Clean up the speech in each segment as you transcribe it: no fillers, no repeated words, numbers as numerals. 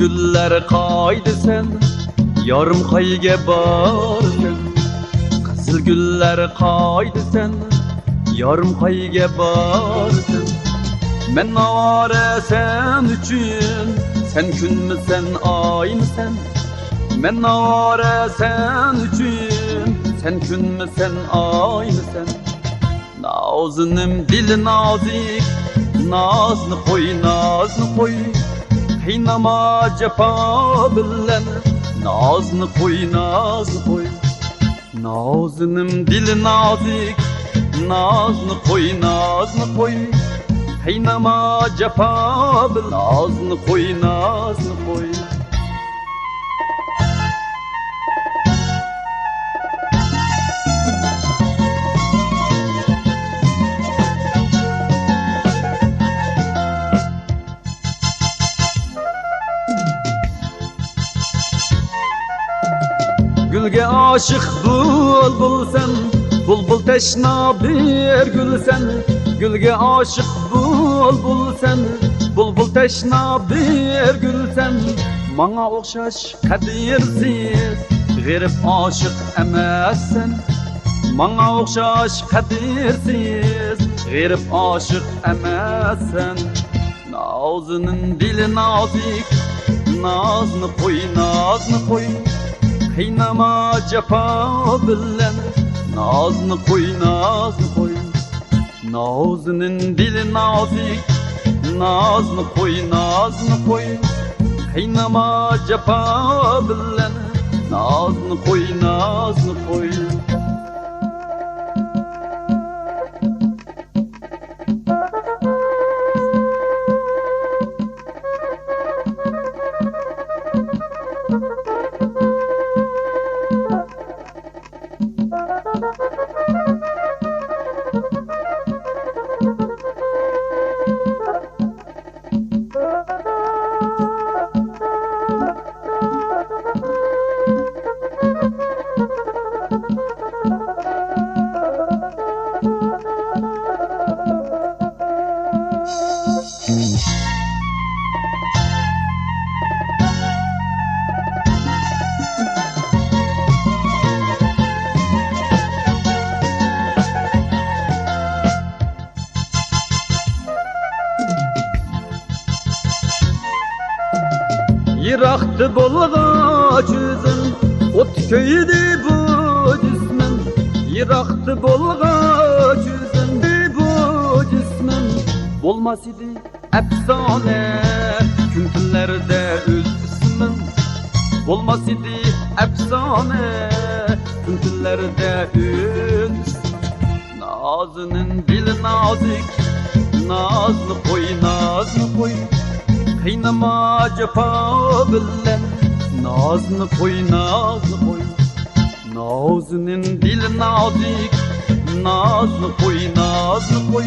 güller kaydı sen, yarım kayga borsen. Qizil güller kaydı sen, yarım kayga borsen. Men avara sen üçün, sen kunmisan oymisan. Men avara sen üçün, sen kunmisan oymisan. Nazinim dil nazik, nazını koy. Qiynama jafo bilan, nazını koy. Nazinim dil nazik, nazını koy. Qiynama jafo bilan, nazını koy. Gülge aşık bulbul sen, bulbul teşna bir gül sen. Gülge aşık bulbul sen, bulbul teşna bir gül sen. Bana okşaş kadirsiz, garip aşık emessen. Bana okşaş kadirsiz, garip aşık emessen. Nazının dili nazik, nazını koy. Qiynama jafo bilan, nazını koy. Nazının dili nazik, nazını koy. Qiynama jafo bilan, nazını koy. Yıraktı bolgaç yüzün, ot köydi bu cismin. Yıraktı bolgaç yüzün, bu cismin. Bolmas idi efsane, küntülerde öz ismin. Bolmas idi efsane, küntülerde öz ismin. Nazının dili nazik, nazlı koy. Qiynama jafo bilan, nazını koy. Nazının dili nazik, nazını koy.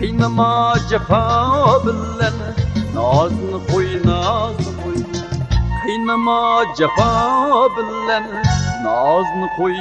Qiynama jafo bilan, nazını koy. Qiynama jafo bilan, nazını koy.